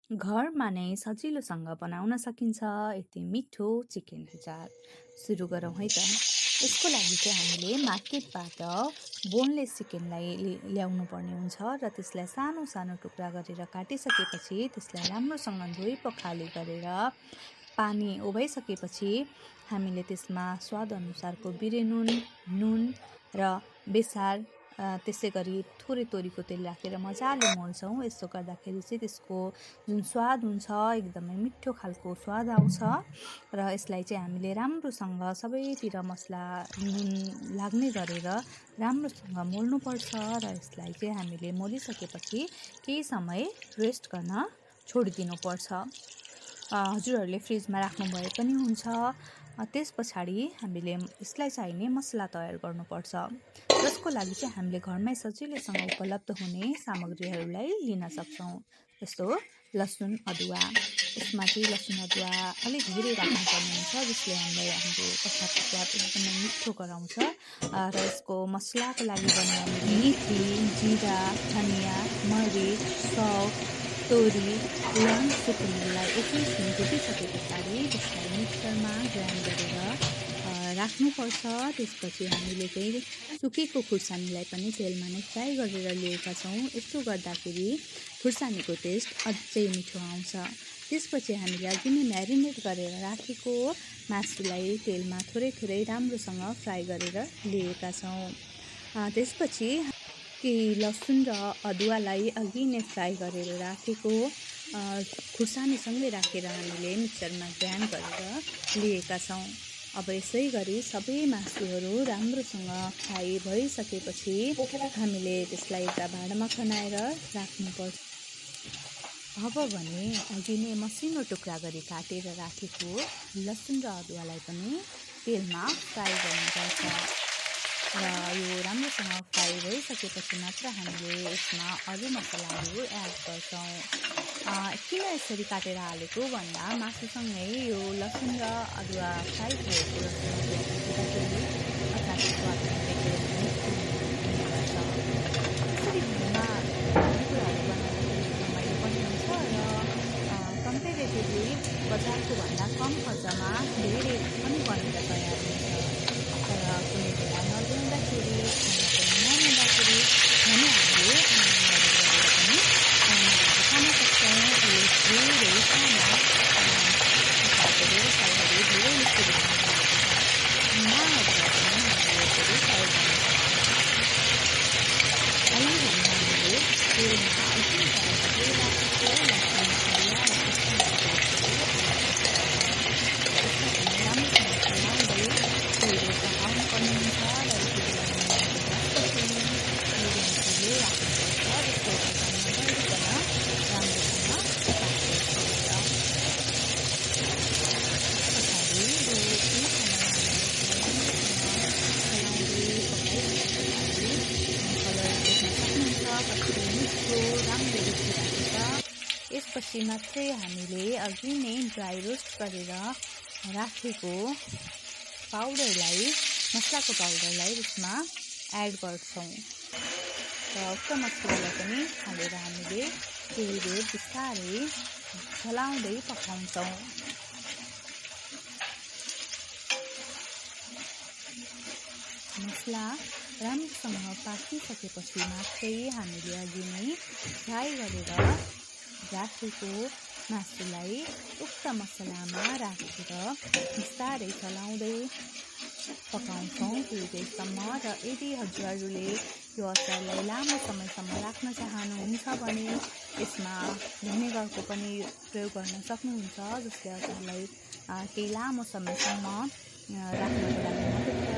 घरमा नै सजिलोसँग बनाउन सकिन्छ यति मिठो चिकन अचार। सुरु गरौँ है त। यसको लागि चाहिँ हामीले मार्केटबाट बोनलेस चिकनलाई ल्याउनु पर्ने हुन्छ र त्यसलाई सानो सानो टुक्रा गरेर काटिसकेपछि त्यसलाई राम्रोसँग धोइ पखाली गरेर पानी उभाइसकेपछि हामीले त्यसमा स्वादअनुसारको बिरेनुन, नुन र बेसार त्यसै गरी थोरै तोरीको तेल राखेर मजाले मोल्छौँ। यसो गर्दाखेरि चाहिँ त्यसको जुन स्वाद हुन्छ एकदमै मिठो खालको स्वाद आउँछ र यसलाई चाहिँ हामीले राम्रोसँग सबैतिर मसला नुन लाग्ने गरेर राम्रोसँग मोल्नुपर्छ र यसलाई चाहिँ हामीले मोलिसकेपछि केही समय रेस्ट गर्न छोडिदिनुपर्छ। हजुरहरूले फ्रिजमा राख्नु भए पनि हुन्छ। त्यस पछाडि हामीले यसलाई चाहिने मसला तयार गर्नुपर्छ, जसको लागि चाहिँ हामीले घरमै सजिलैसँग उपलब्ध हुने सामग्रीहरूलाई लिन सक्छौँ। जस्तो लसुन अदुवा। यसमा चाहिँ लसुन अदुवा अलिक धेरै राख्नुपर्ने हुन्छ, जसले हाम्रो अचारको स्वाद एकदमै मिठो गराउँछ। र यसको मसलाको लागि भने हामीले मेथी, जिरा, धनिया, मरिच, सौफ, तोरी, ल्याङ, सुकुनीलाई एकैछिन कुटिसके पछाडि त्यसलाई मिक्सरमा ग्राइन्ड गरेर राख्नुपर्छ। त्यसपछि हामीले चाहिँ सुकेको खुर्सानीलाई पनि तेलमा नै फ्राई गरेर लिएका छौँ। यसो गर्दाखेरि खुर्सानीको टेस्ट अझै मिठो आउँछ। त्यसपछि हामीले अघि नै म्यारिनेट गरेर राखेको मासुलाई तेलमा थोरै थोरै राम्रोसँग फ्राई गरेर लिएका छौँ। त्यसपछि केही लसुन र अदुवालाई अघि नै फ्राई गरेर राखेको खुर्सानीसँगै राखेर हामीले मिक्सरमा ग्राइन्ड गरेर लिएका छौँ। अब यसै गरी सबै मासुहरू राम्रोसँग फ्राई भइसकेपछि हामीले त्यसलाई एउटा भाँडामा खनाएर राख्नुपर्छ। अब भने अघि नै मसिनो टुक्रा गरी काटेर राखेको लसुन र अदुवालाई पनि तेलमा फ्राई गर्नुपर्छ र यो राम्रोसँग फ्राई भइसकेपछि मात्र हामीले यसमा अरू मसलाहरू एड गर्छौँ। किन यसरी काटेर हालेको भन्दा मासुसँगै यो लसुन र अदुवा फ्राई भएको लसुन अदुवा अचारको स्वाद यसरी घरमा कुराहरू बनाउँदाखेरि रमाइलो पनि हुन्छ र कम्पेरेटिभली बजारको भन्दा कम खर्चमा धेरै पनि बनेर तयार हुन्छ। तर कुनै बेला नल्याउँदाखेरि नहुँदाखेरि भने हामीले खान सक्छौँ। धेरै सानो अचारको व्यवसायहरू धेरै सुरु उहाँहरूलाई पनि हामीले यसरी सहयोग गर्न सक्छौँ। अहिले भने हामीले तेलमा अघि फ्राई गरेर राखेको लसुन अदुवा र राम्रोसँग चलाउँदै तेलले पकाउनु पर्ने हुन्छ र यति बेला राख्नुपर्छ। जसको यसपछि मात्रै हामीले अघि नै ड्राई रोस्ट गरेर राखेको पाउडरलाई मसलाको पाउडरलाई यसमा एड गर्छौँ र उक्त मसलालाई पनि हालेर हामीले केही बेर बिस्तारै चलाउँदै पकाउँछौँ। मसला राम्रोसँग पाकिसकेपछि मात्रै हामीले अघि नै फ्राई गरेर राखेको मासुलाई उक्त मसलामा राखेर बिस्तारै चलाउँदै पकाउँछौँ केही बेरसम्म। र यदि हजुरहरूले यो अचारलाई लामो समयसम्म राख्न चाहनुहुन्छ भने यसमा भिनेगरको पनि प्रयोग गर्न सक्नुहुन्छ, जसले अचारलाई केही लामो समयसम्म राख्नको लागि मद्दत